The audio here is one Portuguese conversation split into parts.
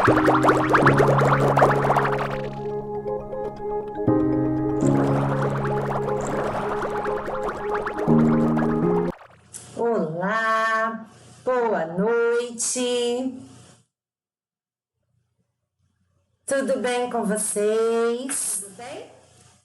Olá, boa noite. Tudo bem com vocês? Tudo bem?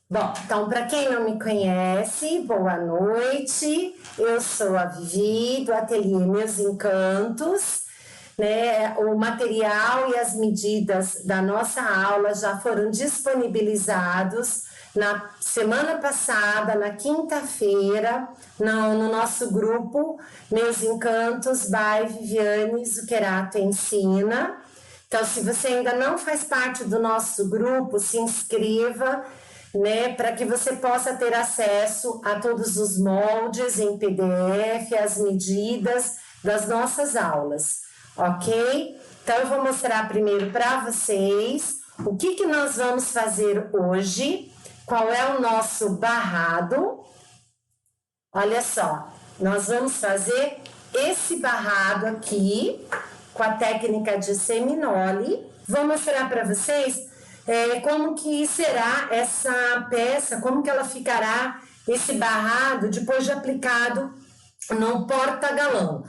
Bom, então, para quem não me conhece, boa noite. Eu sou a Vivi, do Ateliê Meus Encantos. Né? O material e as medidas da nossa aula já foram disponibilizados na semana passada, na quinta-feira, no nosso grupo Meus Encantos by Viviane Zuccherato Ensina. Então, se você ainda não faz parte do nosso grupo, se inscreva, né, para que você possa ter acesso a todos os moldes em PDF, as medidas das nossas aulas, ok? Então, eu vou mostrar primeiro para vocês o que nós vamos fazer hoje, qual é o nosso barrado. Olha só, nós vamos fazer esse barrado aqui, com a técnica de seminole. Vou mostrar para vocês como que será essa peça, como que ela ficará, esse barrado, depois de aplicado no porta-galão.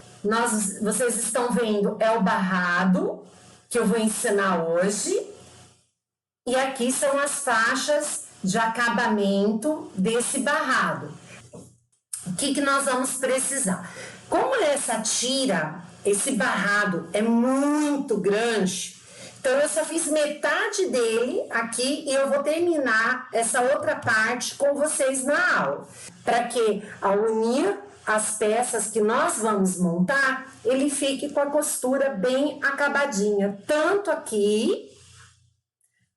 Vocês estão vendo, é o barrado que eu vou ensinar hoje. E aqui são as faixas de acabamento desse barrado. O que nós vamos precisar? Como essa tira, esse barrado é muito grande, então eu só fiz metade dele aqui e eu vou terminar essa outra parte com vocês na aula. Para que, ao unir as peças que nós vamos montar, ele fique com a costura bem acabadinha, tanto aqui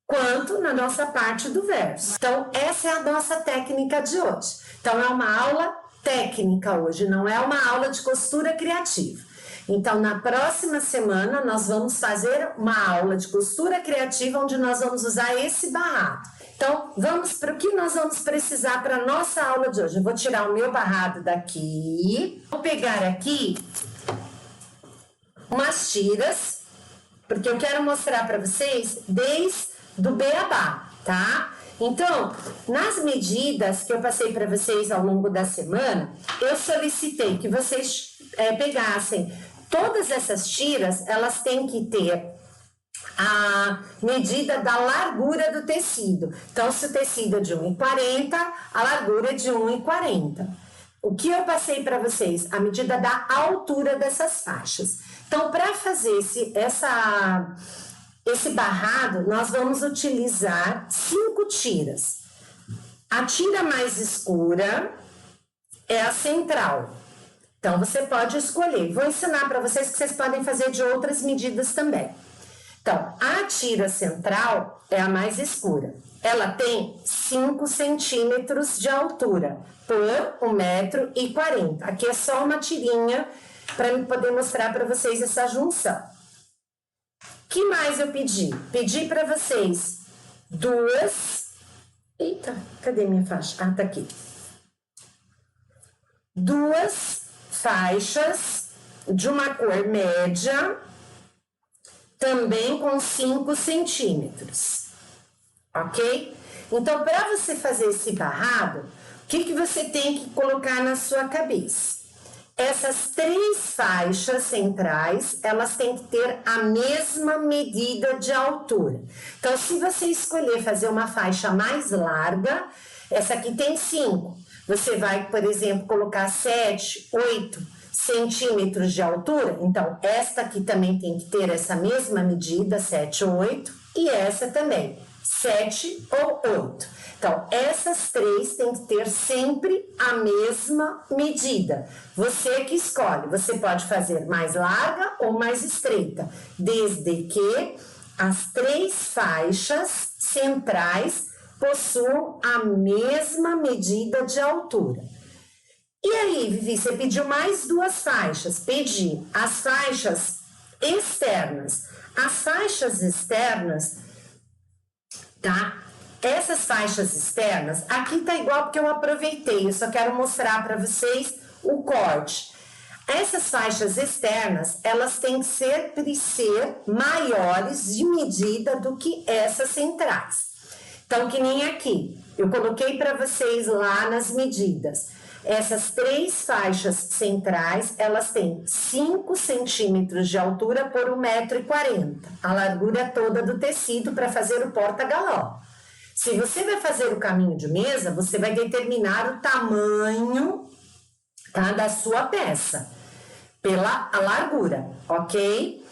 quanto na nossa parte do verso. Então, essa é a nossa técnica de hoje. Então, é uma aula técnica hoje, não é uma aula de costura criativa. Então, na próxima semana, nós vamos fazer uma aula de costura criativa, onde nós vamos usar esse barrado. Então, vamos para o que nós vamos precisar para a nossa aula de hoje. Eu vou tirar o meu barrado daqui, vou pegar aqui umas tiras, porque eu quero mostrar para vocês desde do beabá, tá? Então, nas medidas que eu passei para vocês ao longo da semana, eu solicitei que vocês pegassem todas essas tiras, elas têm que ter a medida da largura do tecido. Então, se o tecido é de 1,40, a largura é de 1,40. O que eu passei para vocês? A medida da altura dessas faixas. Então, para fazer esse barrado, nós vamos utilizar 5 tiras. A tira mais escura é a central. Então, você pode escolher. Vou ensinar para vocês que vocês podem fazer de outras medidas também. Então, a tira central é a mais escura. Ela tem 5 centímetros de altura por 1,40 m. Aqui é só uma tirinha para eu poder mostrar para vocês essa junção. O que mais eu pedi? Pedi para vocês 2... Eita, cadê minha faixa? Ah, tá aqui. 2 faixas de uma cor média, também com 5 centímetros, ok? Então, para você fazer esse barrado, o que você tem que colocar na sua cabeça? Essas 3 faixas centrais, elas têm que ter a mesma medida de altura. Então, se você escolher fazer uma faixa mais larga, essa aqui tem 5. Você vai, por exemplo, colocar 7, 8 centímetros de altura. Então, esta aqui também tem que ter essa mesma medida, 7 ou 8. E essa também, 7 ou 8. Então, essas 3 têm que ter sempre a mesma medida. Você que escolhe, você pode fazer mais larga ou mais estreita, desde que as 3 faixas centrais possuam a mesma medida de altura. E aí, Vivi, você pediu mais 2 faixas? Pedi as faixas externas. As faixas externas, tá? Essas faixas externas, aqui tá igual porque eu aproveitei, eu só quero mostrar para vocês o corte. Essas faixas externas, elas têm que sempre ser maiores de medida do que essas centrais. Então, que nem aqui, eu coloquei para vocês lá nas medidas. Essas 3 faixas centrais, elas têm 5 centímetros de altura por 1,40 m, a largura toda do tecido para fazer o porta-galão. Se você vai fazer o caminho de mesa, você vai determinar o tamanho, tá, da sua peça, pela largura, ok?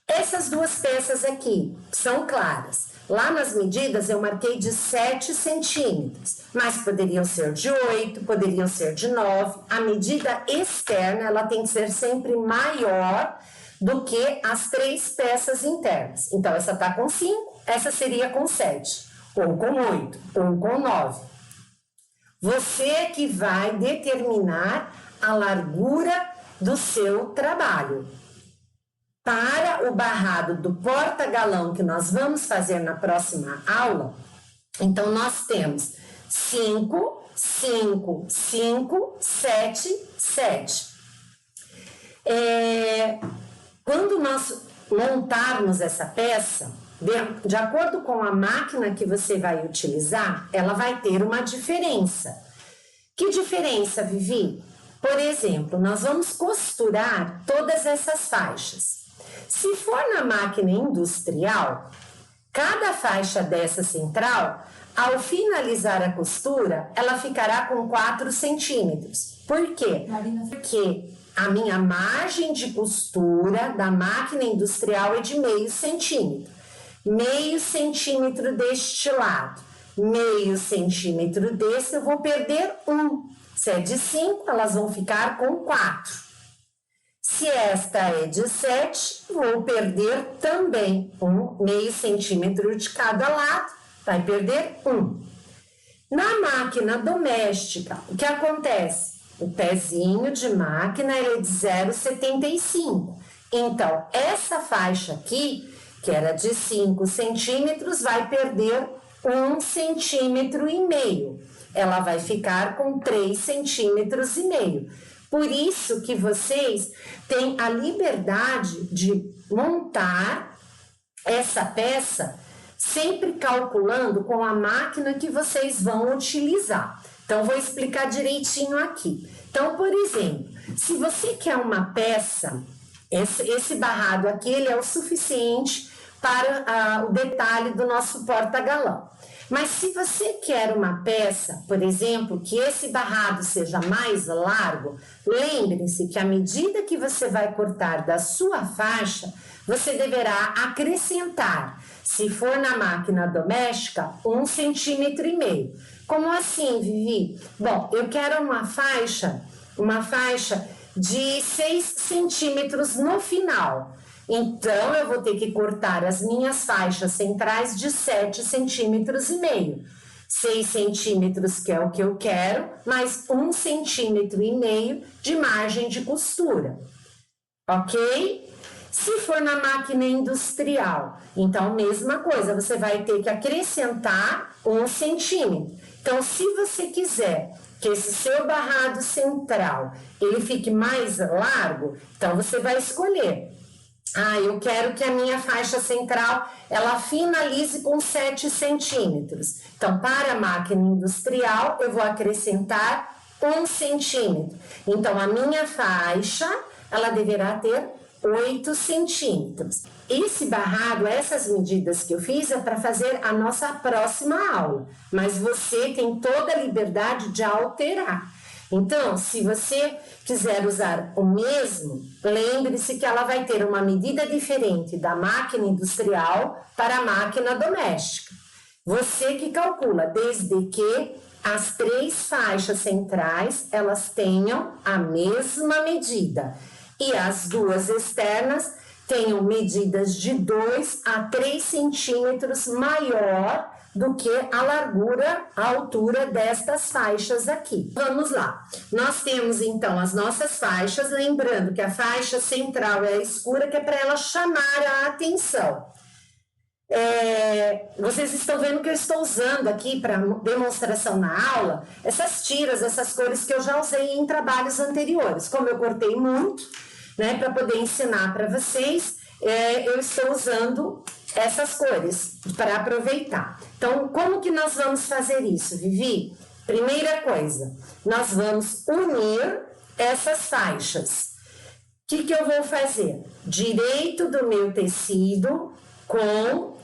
Essas 2 peças aqui são claras. Lá nas medidas eu marquei de 7 centímetros, mas poderiam ser de 8, poderiam ser de 9. A medida externa, ela tem que ser sempre maior do que as 3 peças internas. Então, essa tá com 5, essa seria com 7, ou com 8, ou com 9. Você que vai determinar a largura do seu trabalho. Para o barrado do porta-galão que nós vamos fazer na próxima aula, então nós temos 5, 5, 5, 7, 7. Quando nós montarmos essa peça, de acordo com a máquina que você vai utilizar, ela vai ter uma diferença. Que diferença, Vivi? Por exemplo, nós vamos costurar todas essas faixas. Se for na máquina industrial, cada faixa dessa central, ao finalizar a costura, ela ficará com 4 centímetros. Por quê? Porque a minha margem de costura da máquina industrial é de meio centímetro. Meio centímetro deste lado, meio centímetro desse, eu vou perder 1. Se é de 5, elas vão ficar com 4. Se esta é de 7, vou perder também meio centímetro de cada lado, vai perder 1. Na máquina doméstica, o que acontece? O pezinho de máquina é de 0,75. Então, essa faixa aqui, que era de 5 centímetros, vai perder 1,5 centímetro. Ela vai ficar com 3,5 centímetros. Por isso que vocês têm a liberdade de montar essa peça sempre calculando com a máquina que vocês vão utilizar. Então, vou explicar direitinho aqui. Então, por exemplo, se você quer uma peça, esse barrado aqui, ele é o suficiente para o detalhe do nosso porta-galão. Mas se você quer uma peça, por exemplo, que esse barrado seja mais largo, lembre-se que à medida que você vai cortar da sua faixa, você deverá acrescentar, se for na máquina doméstica, 1,5 centímetro. Como assim, Vivi? Bom, eu quero uma faixa de 6 centímetros no final. Então, eu vou ter que cortar as minhas faixas centrais de 7,5 centímetros. 6 centímetros, que é o que eu quero, mais 1,5 centímetro de margem de costura. Ok? Se for na máquina industrial, então, mesma coisa, você vai ter que acrescentar 1 centímetro. Então, se você quiser que esse seu barrado central, ele fique mais largo, então você vai escolher. Eu quero que a minha faixa central, ela finalize com 7 centímetros. Então, para a máquina industrial, eu vou acrescentar 1 centímetro. Então, a minha faixa, ela deverá ter 8 centímetros. Esse barrado, essas medidas que eu fiz, é para fazer a nossa próxima aula. Mas você tem toda a liberdade de alterar. Então, se você quiser usar o mesmo, lembre-se que ela vai ter uma medida diferente da máquina industrial para a máquina doméstica. Você que calcula, desde que as 3 faixas centrais, elas tenham a mesma medida. E as 2 externas tenham medidas de 2 a 3 centímetros maior do que a largura, a altura destas faixas aqui. Vamos lá. Nós temos, então, as nossas faixas, lembrando que a faixa central é a escura, que é para ela chamar a atenção. vocês estão vendo que eu estou usando aqui para demonstração na aula essas tiras, essas cores que eu já usei em trabalhos anteriores. Como eu cortei muito, né, para poder ensinar para vocês, eu estou usando essas cores para aproveitar. Então, como que nós vamos fazer isso, Vivi? Primeira coisa, nós vamos unir essas faixas. O que eu vou fazer? Direito do meu tecido com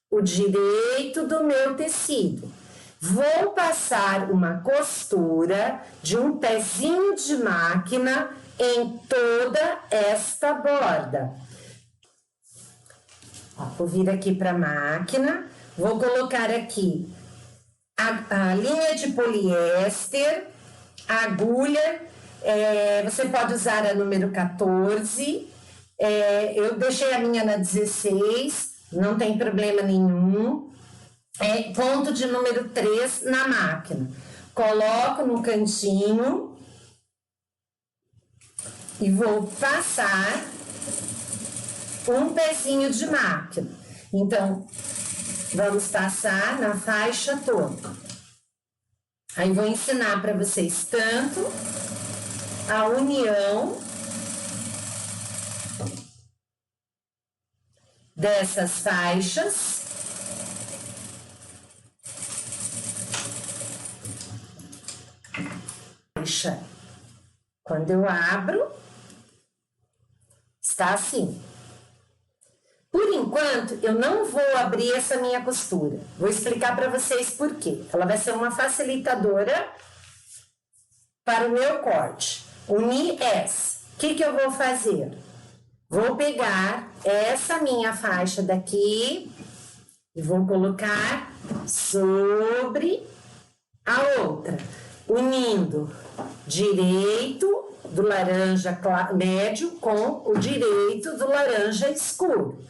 o direito do meu tecido. Vou passar uma costura de um pezinho de máquina em toda esta borda. Ó, vou vir aqui para a máquina, vou colocar aqui a linha de poliéster, a agulha, você pode usar a número 14, eu deixei a minha na 16, não tem problema nenhum. Ponto de número 3 na máquina. Coloco no cantinho e vou passar um pezinho de máquina. Então, vamos passar na faixa toda. Aí vou ensinar para vocês tanto a união dessas faixas quando eu abro, está assim. Por enquanto, eu não vou abrir essa minha costura. Vou explicar para vocês por quê. Ela vai ser uma facilitadora para o meu corte. Unir essa. O que eu vou fazer? Vou pegar essa minha faixa daqui e vou colocar sobre a outra, unindo direito do laranja médio com o direito do laranja escuro.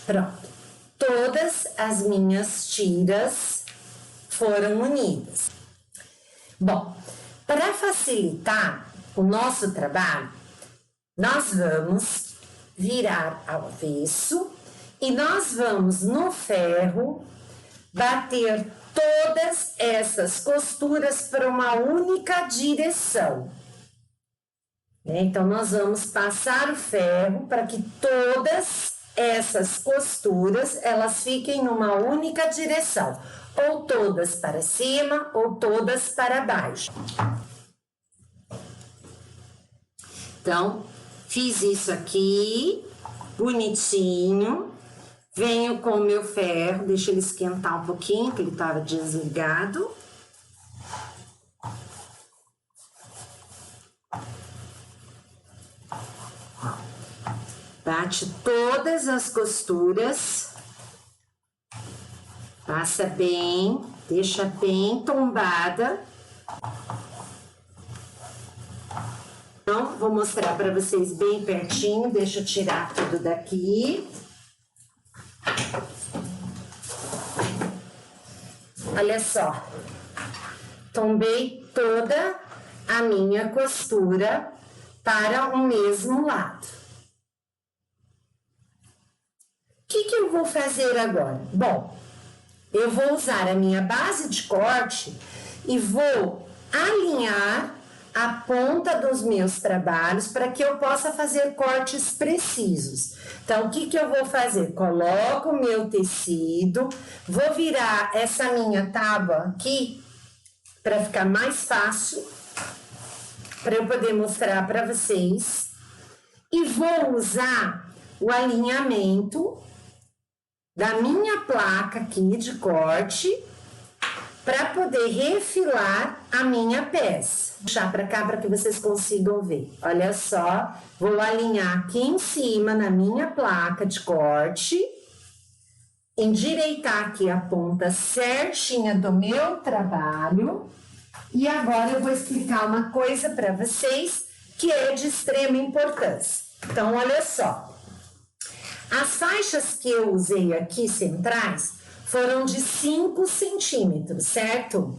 Pronto. Todas as minhas tiras foram unidas. Bom, para facilitar o nosso trabalho, nós vamos virar ao avesso e nós vamos no ferro bater todas essas costuras para uma única direção. Então, nós vamos passar o ferro para que todas essas costuras, elas fiquem numa única direção, ou todas para cima, ou todas para baixo. Então, fiz isso aqui, bonitinho, venho com o meu ferro, deixa ele esquentar um pouquinho, que ele estava desligado. Bate todas as costuras. Passa bem, deixa bem tombada. Então, vou mostrar para vocês bem pertinho. Deixa eu tirar tudo daqui. Olha só. Tombei toda a minha costura para o mesmo lado. O que eu vou fazer agora? Bom, eu vou usar a minha base de corte e vou alinhar a ponta dos meus trabalhos para que eu possa fazer cortes precisos. Então, o que eu vou fazer? Coloco o meu tecido, vou virar essa minha tábua aqui para ficar mais fácil, para eu poder mostrar para vocês. E vou usar o alinhamento da minha placa aqui de corte para poder refilar a minha peça. Vou puxar para cá para que vocês consigam ver. Olha só, vou alinhar aqui em cima na minha placa de corte, endireitar aqui a ponta certinha do meu trabalho. E agora eu vou explicar uma coisa para vocês que é de extrema importância. Então, olha só. As faixas que eu usei aqui centrais foram de 5 centímetros, certo?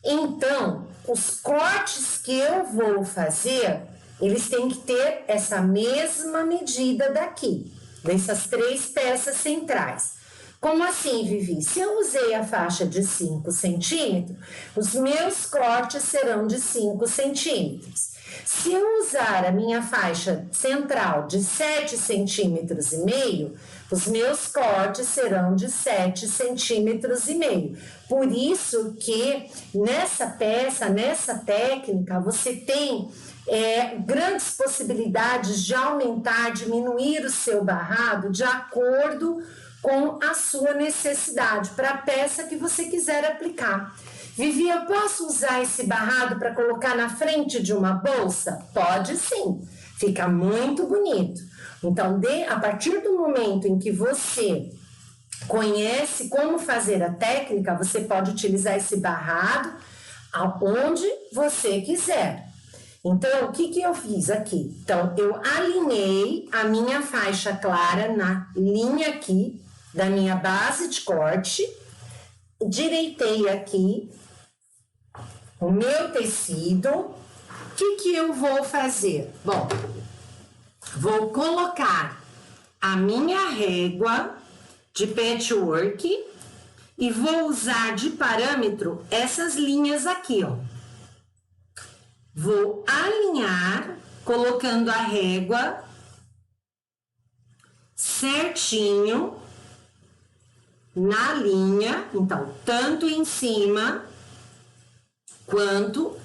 Então, os cortes que eu vou fazer, eles têm que ter essa mesma medida daqui, dessas 3 peças centrais. Como assim, Vivi? Se eu usei a faixa de 5 centímetros, os meus cortes serão de 5 centímetros. Se eu usar a minha faixa central de 7 centímetros e meio, os meus cortes serão de 7 centímetros e meio. Por isso que nessa peça, nessa técnica, você tem grandes possibilidades de aumentar, diminuir o seu barrado de acordo com a sua necessidade, para a peça que você quiser aplicar. Vivi, eu posso usar esse barrado para colocar na frente de uma bolsa? Pode sim, fica muito bonito. Então, a partir do momento em que você conhece como fazer a técnica, você pode utilizar esse barrado aonde você quiser. Então, o que eu fiz aqui? Então, eu alinhei a minha faixa clara na linha aqui da minha base de corte, direitei aqui o meu tecido. O que eu vou fazer? Bom, vou colocar a minha régua de patchwork e vou usar de parâmetro essas linhas aqui, ó. Vou alinhar, colocando a régua certinho na linha, então, tanto em cima quanto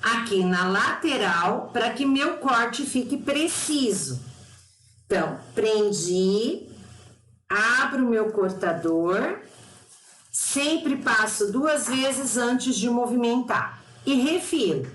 aqui na lateral, para que meu corte fique preciso. Então, prendi, abro o meu cortador, sempre passo 2 vezes antes de movimentar e refiro.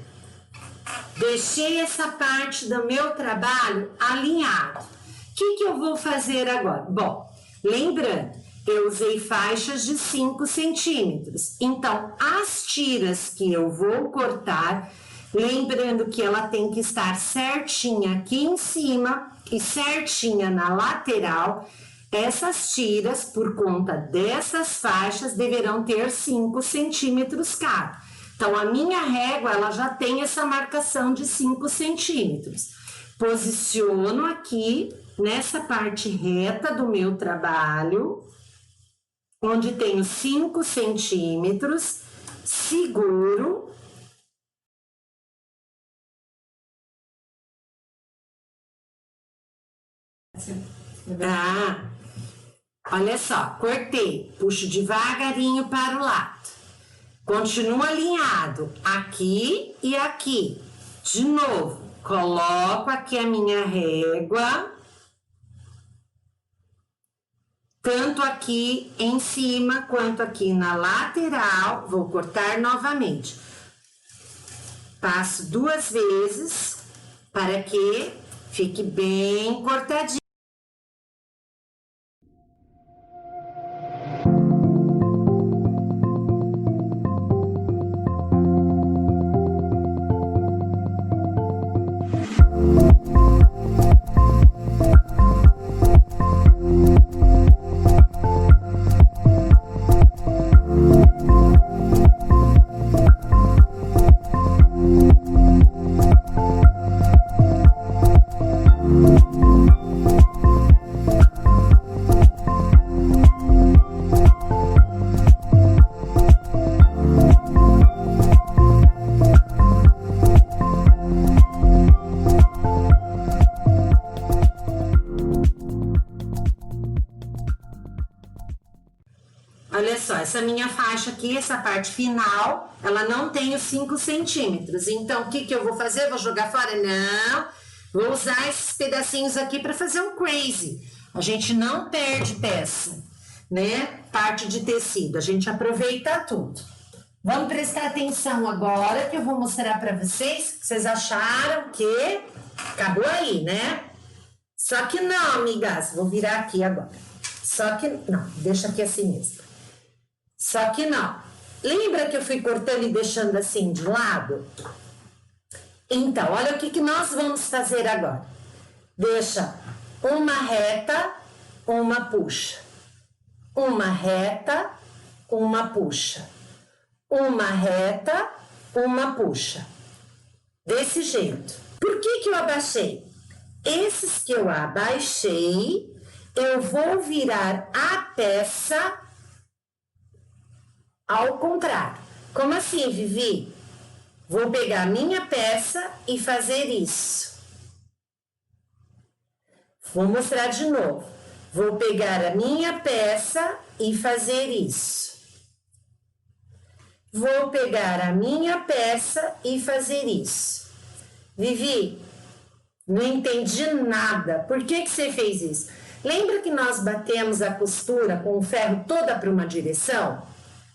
Deixei essa parte do meu trabalho alinhado. O que eu vou fazer agora? Bom, lembrando, eu usei faixas de 5 centímetros. Então, as tiras que eu vou cortar, lembrando que ela tem que estar certinha aqui em cima e certinha na lateral, essas tiras, por conta dessas faixas, deverão ter 5 centímetros cada. Então, a minha régua, ela já tem essa marcação de 5 centímetros. Posiciono aqui, nessa parte reta do meu trabalho, onde tenho 5 centímetros, seguro. Olha só, cortei, puxo devagarinho para o lado. Continua alinhado aqui e aqui. De novo, coloco aqui a minha régua, tanto aqui em cima quanto aqui na lateral. Vou cortar novamente. Passo 2 vezes para que fique bem cortadinho. essa minha faixa aqui, essa parte final, ela não tem os 5 centímetros. Então, o que que eu vou fazer? Vou jogar fora? Não. Vou usar esses pedacinhos aqui para fazer um crazy. A gente não perde peça, né? Parte de tecido, a gente aproveita tudo. Vamos prestar atenção agora que eu vou mostrar para vocês. Vocês acharam que acabou aí, né? Só que não, amigas. Vou virar aqui agora. Só que não, deixa aqui assim mesmo. Só que não. Lembra que eu fui cortando e deixando assim de lado? Então, olha o que que nós vamos fazer agora. Deixa uma reta, uma puxa. Uma reta, uma puxa. Uma reta, uma puxa. Desse jeito. Por que que eu abaixei? Esses que eu abaixei, eu vou virar a peça ao contrário. Como assim, Vivi? Vou pegar a minha peça e fazer isso. Vou mostrar de novo. Vou pegar a minha peça e fazer isso. Vou pegar a minha peça e fazer isso. Vivi, não entendi nada. Por que que você fez isso? Lembra que nós batemos a costura com o ferro toda para uma direção?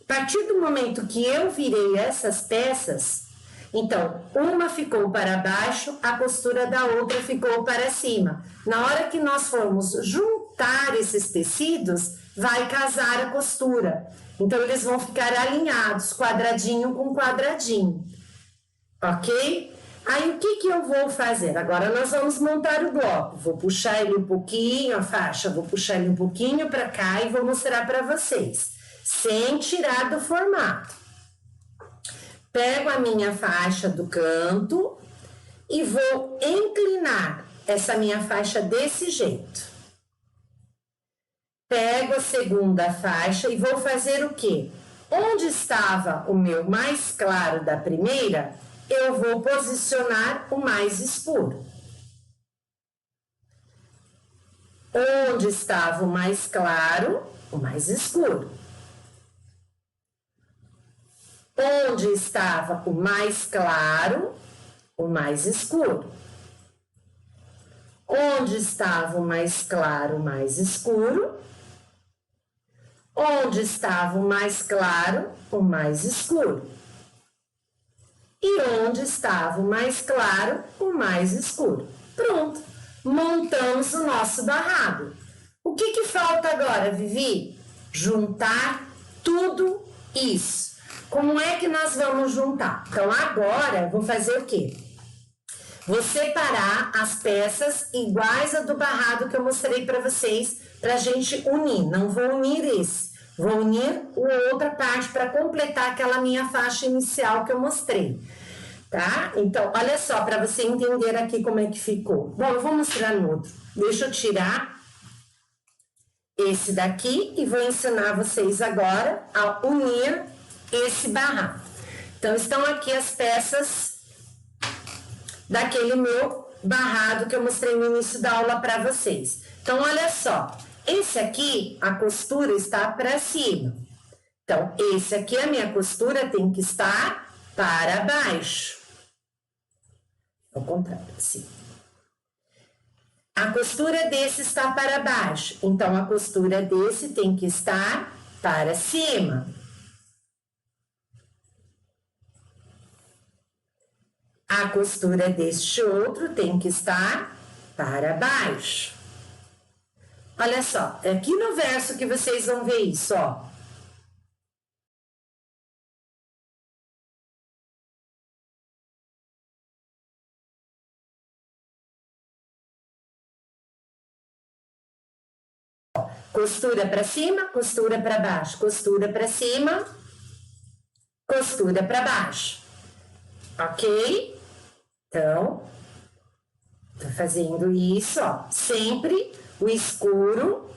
A partir do momento que eu virei essas peças, então, uma ficou para baixo, a costura da outra ficou para cima. Na hora que nós formos juntar esses tecidos, vai casar a costura. Então, eles vão ficar alinhados, quadradinho com quadradinho. Ok? Aí, o que que eu vou fazer? Agora, nós vamos montar o bloco. Vou puxar ele um pouquinho, a faixa, vou puxar ele um pouquinho para cá e vou mostrar para vocês, sem tirar do formato. Pego a minha faixa do canto e vou inclinar essa minha faixa desse jeito. Pego a segunda faixa e vou fazer o quê? Onde estava o meu mais claro da primeira, eu vou posicionar o mais escuro. Onde estava o mais claro, o mais escuro. Onde estava o mais claro, o mais escuro. Onde estava o mais claro, o mais escuro. Onde estava o mais claro, o mais escuro. E onde estava o mais claro, o mais escuro. Pronto, montamos o nosso barrado. O que que falta agora, Vivi? Juntar tudo isso. Como é que nós vamos juntar? Então, agora, vou fazer o quê? Vou separar as peças iguais a do barrado que eu mostrei para vocês, para a gente unir. Não vou unir esse, vou unir outra parte para completar aquela minha faixa inicial que eu mostrei, tá? Então, olha só, para você entender aqui como é que ficou. Bom, eu vou mostrar no outro. Deixa eu tirar esse daqui e vou ensinar vocês agora a unir esse barrado. Então, estão aqui as peças daquele meu barrado que eu mostrei no início da aula para vocês. Então, olha só, esse aqui, a costura está para cima. Então, esse aqui, a minha costura tem que estar para baixo. Ao contrário, assim. A costura desse está para baixo. Então, a costura desse tem que estar para cima. A costura deste outro tem que estar para baixo. Olha só, é aqui no verso que vocês vão ver isso, ó. Costura para cima, costura para baixo, costura para cima, costura para baixo. Ok? Então, tô fazendo isso, ó. Sempre o escuro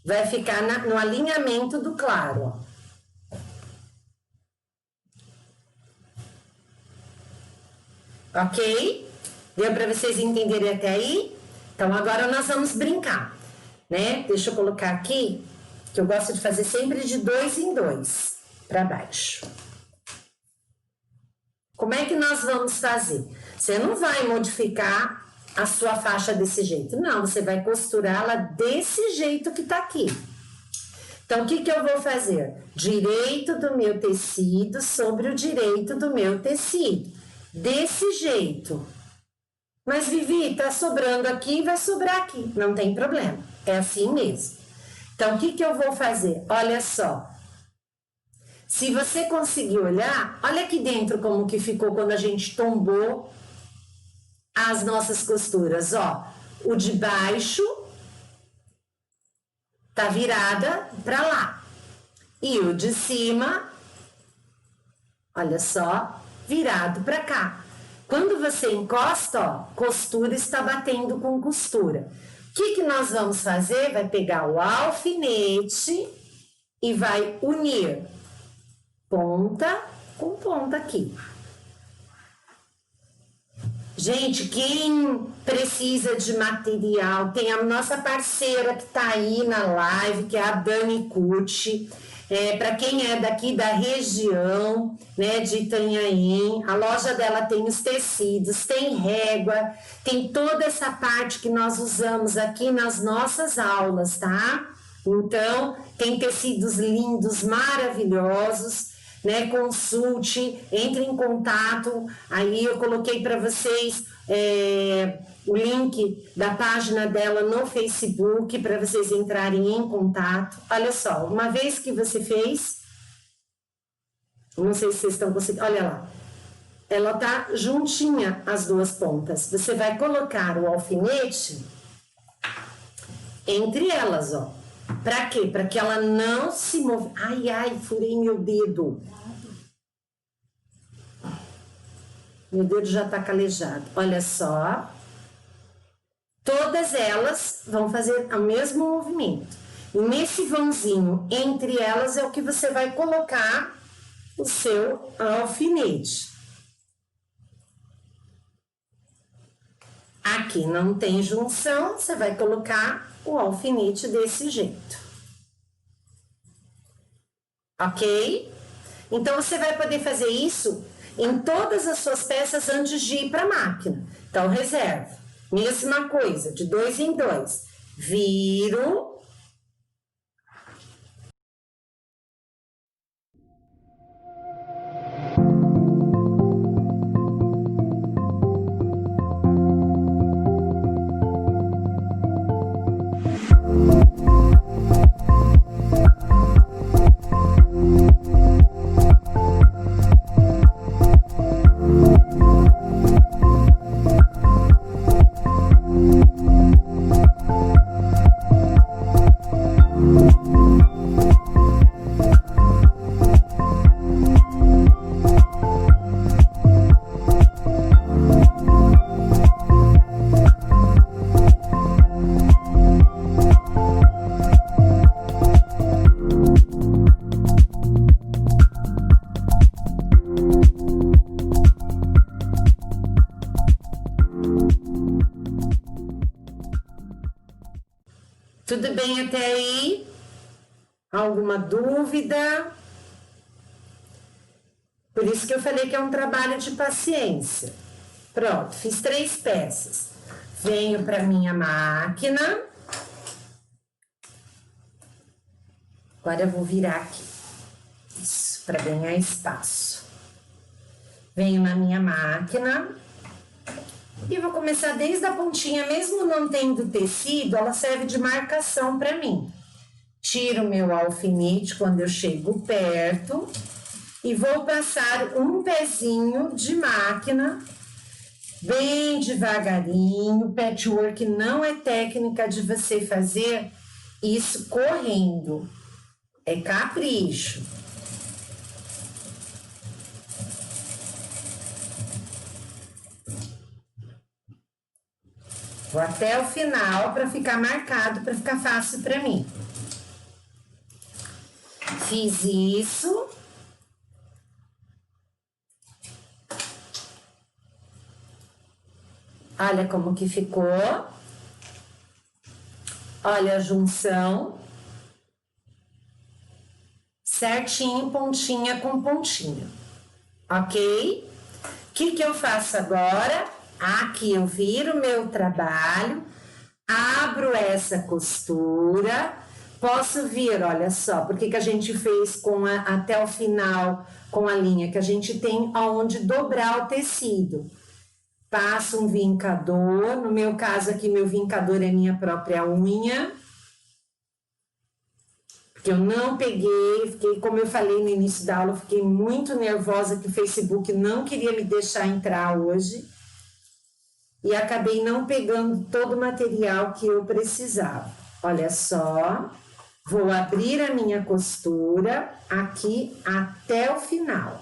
vai ficar no alinhamento do claro, ó. Ok? Deu para vocês entenderem até aí? Então, agora nós vamos brincar, né? Deixa eu colocar aqui que eu gosto de fazer sempre de 2 em 2 para baixo. Como é que nós vamos fazer? Você não vai modificar a sua faixa desse jeito, não, você vai costurá-la desse jeito que tá aqui. Então, o que eu vou fazer? Direito do meu tecido sobre o direito do meu tecido. Desse jeito. Mas, Vivi, tá sobrando aqui, vai sobrar aqui. Não tem problema. É assim mesmo. Então, o que eu vou fazer? Olha só. Se você conseguir olhar, olha aqui dentro como que ficou quando a gente tombou as nossas costuras, ó. O de baixo tá virada para lá. E o de cima, olha só, virado para cá. Quando você encosta, ó, costura está batendo com costura. O que nós vamos fazer? Vai pegar o alfinete e vai unir ponta com ponta aqui. Gente, quem precisa de material, tem a nossa parceira que tá aí na live, que é a Dani Cucci. Para quem é daqui da região, né, de Itanhaém, a loja dela tem os tecidos, tem régua, tem toda essa parte que nós usamos aqui nas nossas aulas, tá? Então, tem tecidos lindos, maravilhosos, né? Consulte, entre em contato. Aí eu coloquei para vocês o link da página dela no Facebook para vocês entrarem em contato. Olha só, uma vez que você fez, não sei se vocês estão conseguindo, olha lá, ela tá juntinha as duas pontas. Você vai colocar o alfinete entre elas, ó. Para quê? Para que ela não se move. Ai, ai, furei meu dedo. Meu dedo já tá calejado. Olha só. Todas elas vão fazer o mesmo movimento. E nesse vãozinho entre elas é o que você vai colocar o seu alfinete. Aqui não tem junção, você vai colocar o alfinete desse jeito. Ok? Então, você vai poder fazer isso em todas as suas peças antes de ir para a máquina. Então, reserva. Mesma coisa, de 2 em 2. Viro. Tudo bem até aí? Alguma dúvida? Por isso que eu falei que é um trabalho de paciência. Pronto, fiz 3 peças. Venho para minha máquina. Agora eu vou virar aqui. Isso, para ganhar espaço. Venho na minha máquina. E vou começar desde a pontinha, mesmo não tendo tecido, ela serve de marcação para mim. Tiro meu alfinete quando eu chego perto e vou passar um pezinho de máquina, bem devagarinho. Patchwork não é técnica de você fazer isso correndo, é capricho. Vou até o final para ficar marcado, para ficar fácil para mim. Fiz isso. Olha como que ficou. Olha a junção. certinho, pontinha com pontinha, ok? O que eu faço agora? Aqui eu viro meu trabalho, abro essa costura, posso vir, olha só, porque que a gente fez até o final com a linha, que a gente tem aonde dobrar o tecido. Passo um vincador, no meu caso aqui, meu vincador é minha própria unha, porque eu não peguei, como eu falei no início da aula, eu fiquei muito nervosa que o Facebook não queria me deixar entrar hoje, e acabei não pegando todo o material que eu precisava. Olha só, vou abrir a minha costura aqui até o final.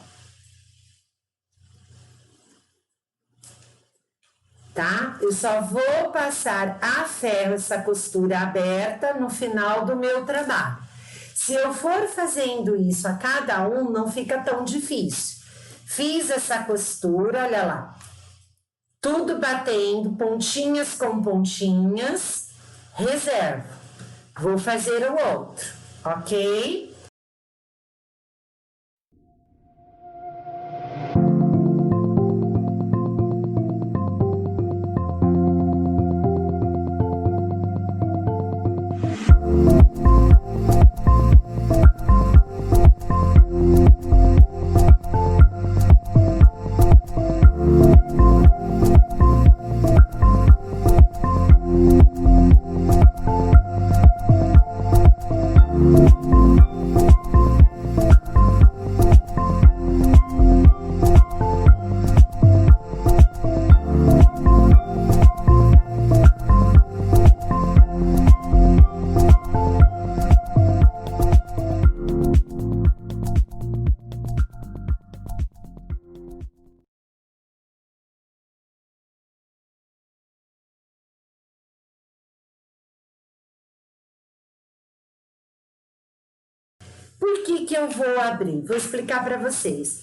Tá? Eu só vou passar a ferro essa costura aberta no final do meu trabalho. Se eu for fazendo isso a cada um, não fica tão difícil. Fiz essa costura, olha lá. Tudo batendo, pontinhas com pontinhas, reservo. Vou fazer o outro, ok? Por que eu vou abrir? Vou explicar para vocês.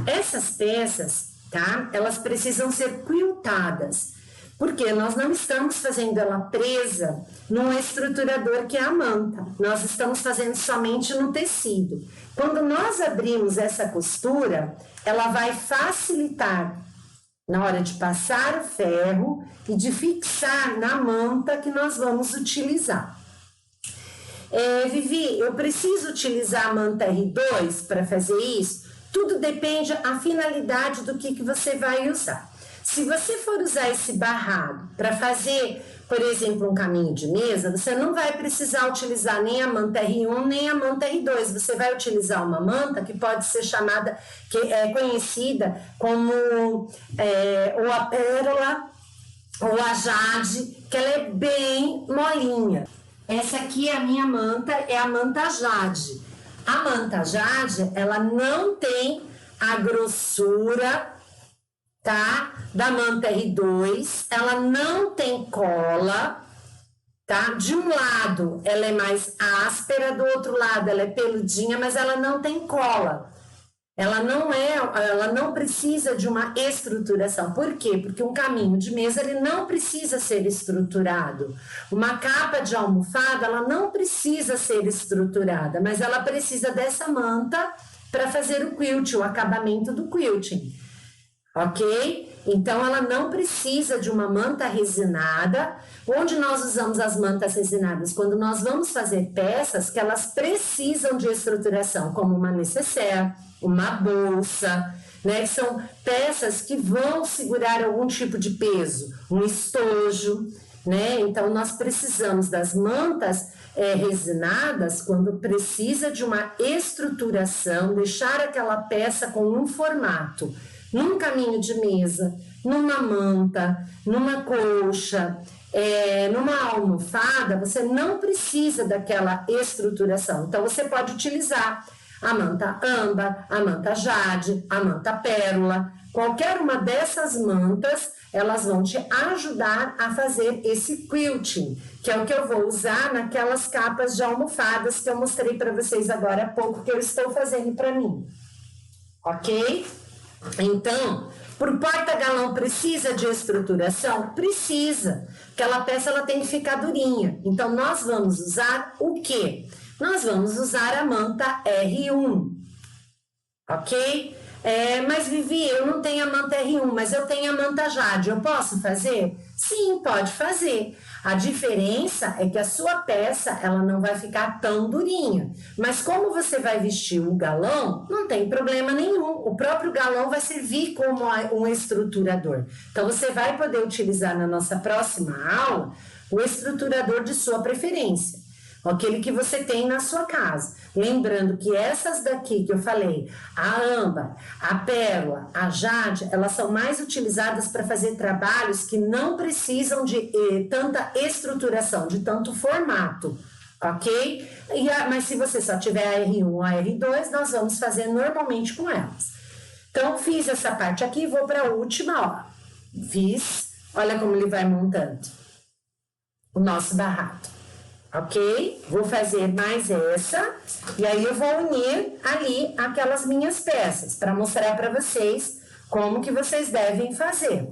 Essas peças, tá? Elas precisam ser quiltadas, porque nós não estamos fazendo ela presa num estruturador que é a manta. Nós estamos fazendo somente no tecido. Quando nós abrimos essa costura, ela vai facilitar na hora de passar o ferro e de fixar na manta que nós vamos utilizar. Vivi, eu preciso utilizar a manta R2 para fazer isso? Tudo depende da finalidade do que você vai usar. Se você for usar esse barrado para fazer, por exemplo, um caminho de mesa, você não vai precisar utilizar nem a manta R1 nem a manta R2. Você vai utilizar uma manta que pode ser chamada, que é conhecida como ou a pérola ou a jade, que ela é bem molinha. Essa aqui é a minha manta, é a manta jade. A manta jade, ela não tem a grossura, tá? Da manta R2, ela não tem cola, tá? De um lado ela é mais áspera, do outro lado ela é peludinha, mas ela não tem cola. Ela não precisa de uma estruturação. Por quê? Porque um caminho de mesa, ele não precisa ser estruturado. Uma capa de almofada, ela não precisa ser estruturada, mas ela precisa dessa manta para fazer o quilt, o acabamento do quilting. Ok? Então, ela não precisa de uma manta resinada. Onde nós usamos as mantas resinadas? Quando nós vamos fazer peças que elas precisam de estruturação, como uma nécessaire, uma bolsa, né? São peças que vão segurar algum tipo de peso, um estojo, né? Então, nós precisamos das mantas resinadas quando precisa de uma estruturação, deixar aquela peça com um formato. Num caminho de mesa, numa manta, numa colcha, numa almofada, você não precisa daquela estruturação. Então, você pode utilizar a manta âmbar, a manta jade, a manta pérola. Qualquer uma dessas mantas, elas vão te ajudar a fazer esse quilting, que é o que eu vou usar naquelas capas de almofadas que eu mostrei para vocês agora há pouco, que eu estou fazendo para mim. Ok? Então, por porta-galão precisa de estruturação? Precisa. Aquela peça ela tem que ficar durinha. Então, nós vamos usar o quê? nós vamos usar a manta R1, ok? Mas Vivi, eu não tenho a manta R1, mas eu tenho a manta Jade, eu posso fazer? Sim, pode fazer. A diferença é que a sua peça, ela não vai ficar tão durinha. Mas como você vai vestir o galão, não tem problema nenhum. O próprio galão vai servir como um estruturador. Então, você vai poder utilizar na nossa próxima aula o estruturador de sua preferência. Aquele que você tem na sua casa. Lembrando que essas daqui que eu falei, a âmbar, a pérola, a jade, elas são mais utilizadas para fazer trabalhos que não precisam de tanta estruturação, de tanto formato, ok? Mas se você só tiver a R1 ou a R2, nós vamos fazer normalmente com elas. Então, fiz essa parte aqui, vou para a última, ó. Fiz, olha como ele vai montando o nosso barrado. Ok? Vou fazer mais essa, e aí eu vou unir ali aquelas minhas peças, para mostrar para vocês como que vocês devem fazer.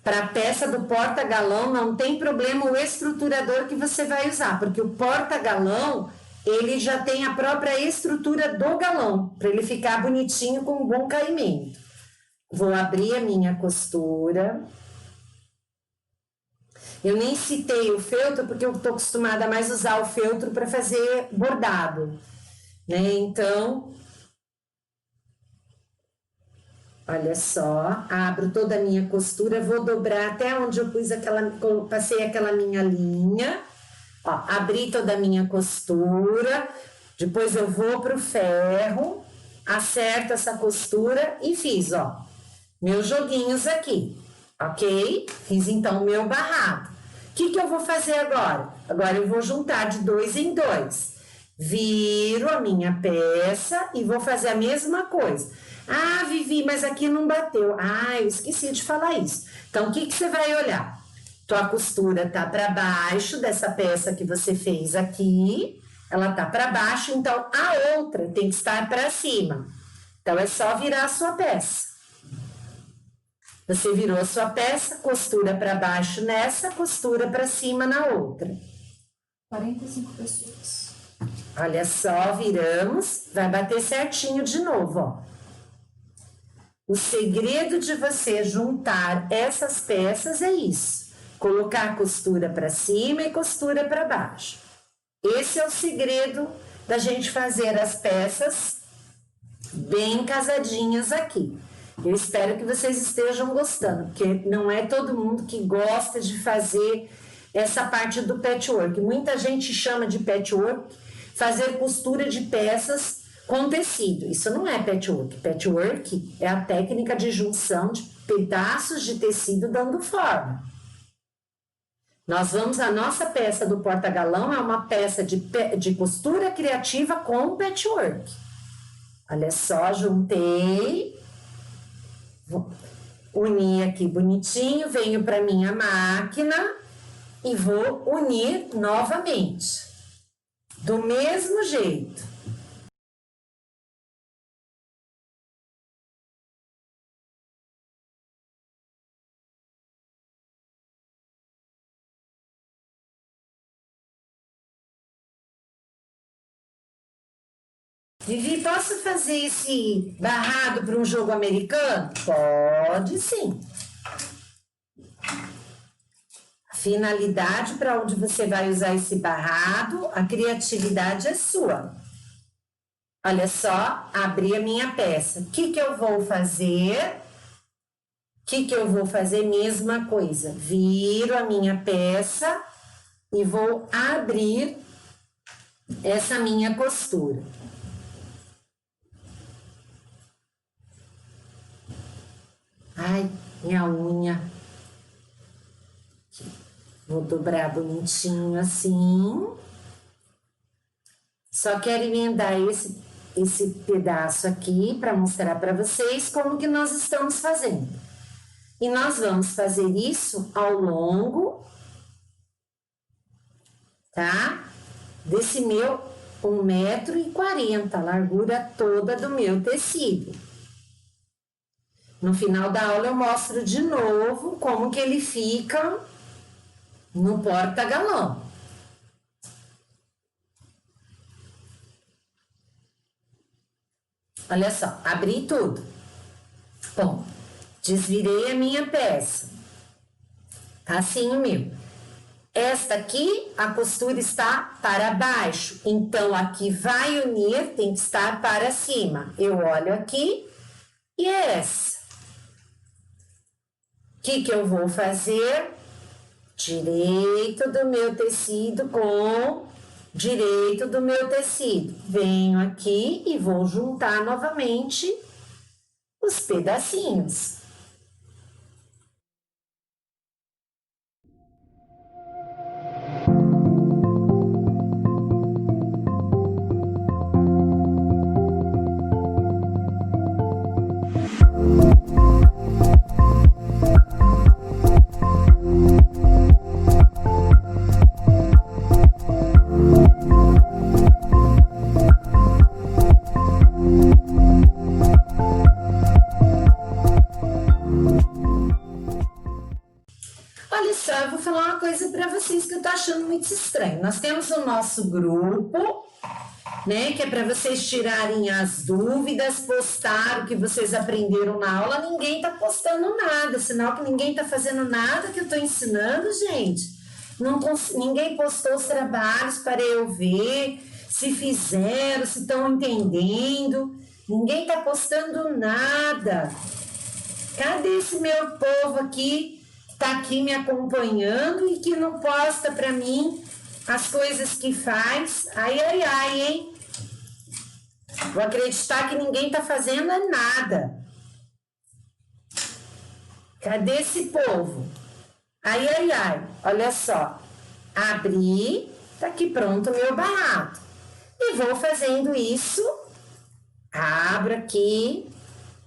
Para a peça do porta-galão, não tem problema o estruturador que você vai usar, porque o porta-galão, ele já tem a própria estrutura do galão, para ele ficar bonitinho com um bom caimento. Vou abrir a minha costura. Eu nem citei o feltro, porque eu estou acostumada a mais usar o feltro para fazer bordado, né? Então, olha só, abro toda a minha costura, vou dobrar até onde eu passei aquela minha linha, ó, abri toda a minha costura, depois eu vou pro ferro, acerto essa costura e fiz, ó, meus joguinhos aqui, ok? Fiz então o meu barrado. O que eu vou fazer agora? Agora eu vou juntar de 2 em 2. Viro a minha peça e vou fazer a mesma coisa. Ah, Vivi, mas aqui não bateu. Ah, eu esqueci de falar isso. Então, o que você vai olhar? Tua costura tá para baixo dessa peça que você fez aqui. Ela tá para baixo, então a outra tem que estar para cima. Então, é só virar a sua peça. Você virou a sua peça, costura para baixo nessa, costura para cima na outra. 45 pessoas. Olha só, viramos, vai bater certinho de novo, ó. O segredo de você juntar essas peças é isso. Colocar a costura para cima e costura para baixo. Esse é o segredo da gente fazer as peças bem casadinhas aqui. Eu espero que vocês estejam gostando, porque não é todo mundo que gosta de fazer essa parte do patchwork. Muita gente chama de patchwork fazer costura de peças com tecido. Isso não é patchwork. Patchwork é a técnica de junção de pedaços de tecido dando forma. A nossa peça do porta-galão é uma peça de costura criativa com patchwork. Olha só, juntei, vou unir aqui bonitinho, venho para minha máquina e vou unir novamente, do mesmo jeito. Vivi, posso fazer esse barrado para um jogo americano? Pode sim. A finalidade para onde você vai usar esse barrado, a criatividade é sua. Olha só, abri a minha peça. O que eu vou fazer? Mesma coisa. Viro a minha peça e vou abrir essa minha costura. Ai, minha unha. Vou dobrar bonitinho assim. Só quero emendar esse pedaço aqui para mostrar para vocês como que nós estamos fazendo. E nós vamos fazer isso ao longo, tá? Desse meu 1,40 m, a largura toda do meu tecido. No final da aula eu mostro de novo como que ele fica no porta-galão. Olha só, abri tudo. Bom, desvirei a minha peça. Tá assim o meu. Esta aqui, a costura está para baixo. Então, aqui vai unir, tem que estar para cima. Eu olho aqui e é essa. O que eu vou fazer? Direito do meu tecido com direito do meu tecido. Venho aqui e vou juntar novamente os pedacinhos. Olha só, eu vou falar uma coisa para vocês que eu tô achando muito estranho. Nós temos o nosso grupo, né, que é para vocês tirarem as dúvidas, postar o que vocês aprenderam na aula. Ninguém tá postando nada, sinal que ninguém tá fazendo nada que eu tô ensinando, gente. Ninguém postou os trabalhos para eu ver se fizeram, se estão entendendo. Ninguém tá postando nada. Cadê esse meu povo aqui? Tá aqui me acompanhando e que não posta para mim as coisas que faz. Ai, ai, ai, hein? Vou acreditar que ninguém tá fazendo nada. Cadê esse povo? Ai, ai, ai. Olha só. Abri, tá aqui pronto o meu barrado. E vou fazendo isso. Abro aqui,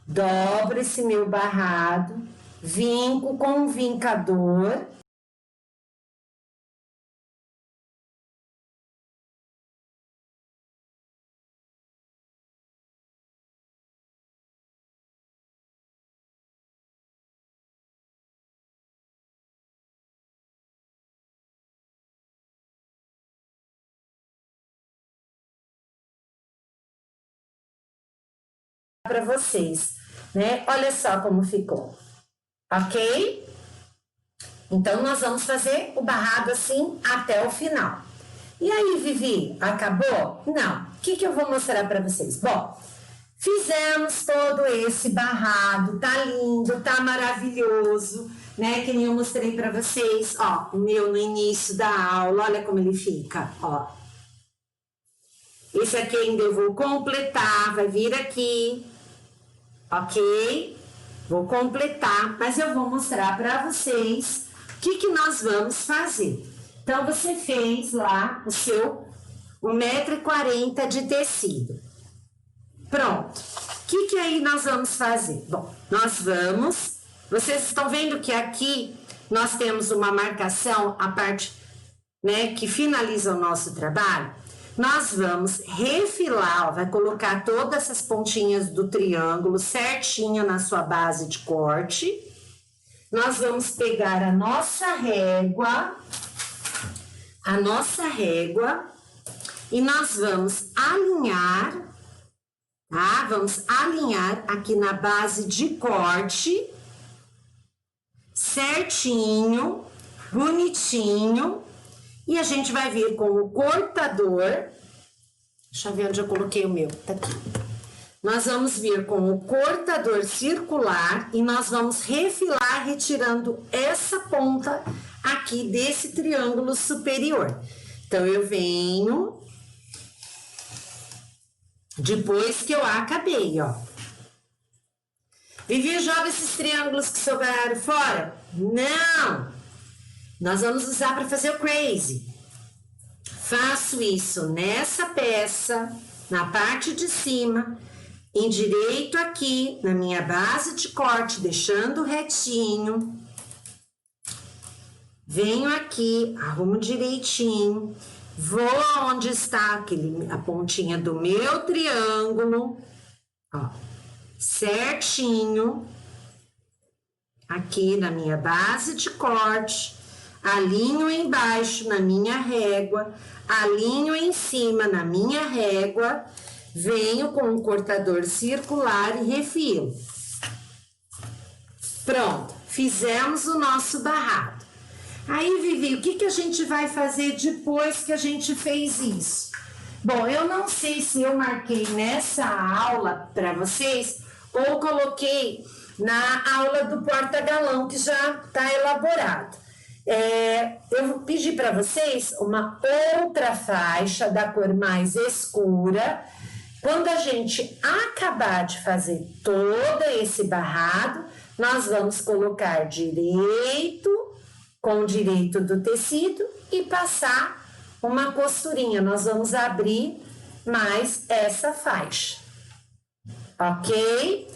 dobro esse meu barrado. Vinco com um vincador. Para vocês, né? Olha só como ficou. Ok? Então, nós vamos fazer o barrado assim até o final. E aí, Vivi, acabou? Não. O que eu vou mostrar para vocês? Bom, fizemos todo esse barrado, tá lindo, tá maravilhoso, né? Que nem eu mostrei para vocês, ó, o meu no início da aula, olha como ele fica, ó. Esse aqui ainda eu vou completar, vai vir aqui, ok? Vou completar, mas eu vou mostrar para vocês o que nós vamos fazer. Então, você fez lá o seu 1,40 m de tecido. Pronto. O que aí nós vamos fazer? Bom, vocês estão vendo que aqui nós temos uma marcação, a parte, né, que finaliza o nosso trabalho. Nós vamos refilar, ó, vai colocar todas essas pontinhas do triângulo certinho na sua base de corte. Nós vamos pegar a nossa régua, e nós vamos alinhar, tá? Vamos alinhar aqui na base de corte, certinho, bonitinho. E a gente vai vir com o cortador. Deixa eu ver onde eu coloquei o meu. Tá aqui. Nós vamos vir com o cortador circular e nós vamos refilar retirando essa ponta aqui desse triângulo superior. Então, eu venho depois que eu acabei, ó. Vivi, joga esses triângulos que sobraram fora? Não! Nós vamos usar para fazer o crazy. Faço isso nessa peça, na parte de cima, endireito aqui na minha base de corte, deixando retinho. Venho aqui, arrumo direitinho, vou onde está a pontinha do meu triângulo, ó, certinho, aqui na minha base de corte, alinho embaixo na minha régua, alinho em cima na minha régua, venho com um cortador circular e refilo. Pronto, fizemos o nosso barrado. Aí, Vivi, o que a gente vai fazer depois que a gente fez isso? Bom, eu não sei se eu marquei nessa aula para vocês ou coloquei na aula do porta-galão, que já está elaborado. Eu pedi para vocês uma outra faixa da cor mais escura. Quando a gente acabar de fazer todo esse barrado, nós vamos colocar direito com o direito do tecido e passar uma costurinha. Nós vamos abrir mais essa faixa, ok?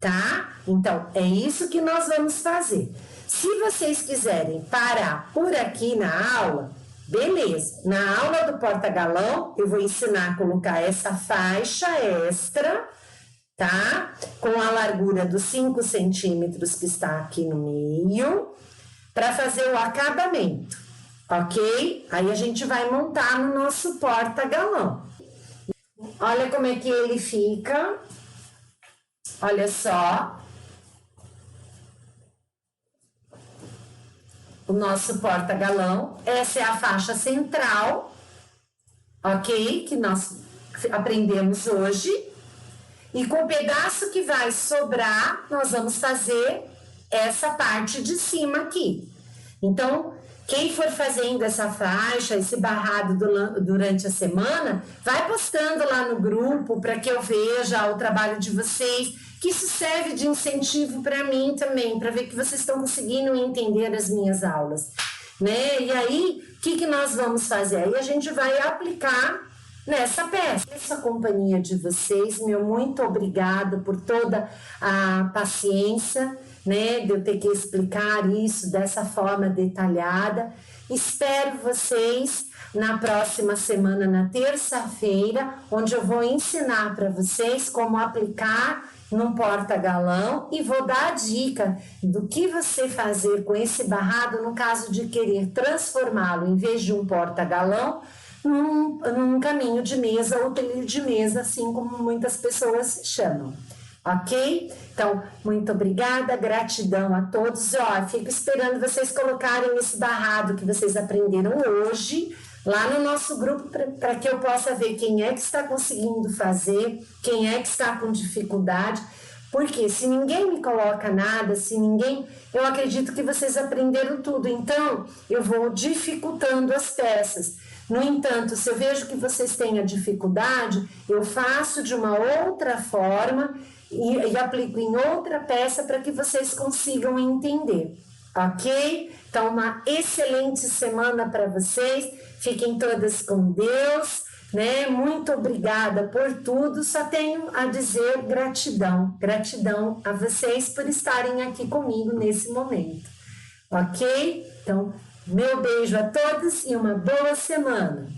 Tá? Então, é isso que nós vamos fazer. Se vocês quiserem parar por aqui na aula, beleza. Na aula do porta-galão, eu vou ensinar a colocar essa faixa extra, tá? Com a largura dos 5 centímetros que está aqui no meio, para fazer o acabamento, ok? Aí a gente vai montar no nosso porta-galão. Olha como é que ele fica. Olha só. O nosso porta-galão. Essa é a faixa central, ok? Que nós aprendemos hoje. E com o pedaço que vai sobrar, nós vamos fazer essa parte de cima aqui. Então, quem for fazendo essa faixa, esse barrado durante a semana, vai postando lá no grupo para que eu veja o trabalho de vocês, que isso serve de incentivo para mim também, para ver que vocês estão conseguindo entender as minhas aulas, né? E aí, o que nós vamos fazer? Aí a gente vai aplicar nessa peça. Essa companhia de vocês, meu muito obrigada por toda a paciência, né, de eu ter que explicar isso dessa forma detalhada. Espero vocês na próxima semana, na terça-feira, onde eu vou ensinar para vocês como aplicar num porta-galão e vou dar a dica do que você fazer com esse barrado no caso de querer transformá-lo, em vez de um porta-galão, num caminho de mesa ou trilho de mesa, assim como muitas pessoas chamam. Ok? Então, muito obrigada, gratidão a todos. Ó, fico esperando vocês colocarem esse barrado que vocês aprenderam hoje lá no nosso grupo para que eu possa ver quem é que está conseguindo fazer, quem é que está com dificuldade. Porque se ninguém me coloca nada, eu acredito que vocês aprenderam tudo. Então, eu vou dificultando as peças. No entanto, se eu vejo que vocês têm a dificuldade, eu faço de uma outra forma e aplico em outra peça para que vocês consigam entender, ok? Então, uma excelente semana para vocês, fiquem todas com Deus, né? Muito obrigada por tudo, só tenho a dizer gratidão a vocês por estarem aqui comigo nesse momento, ok? Então, meu beijo a todos e uma boa semana.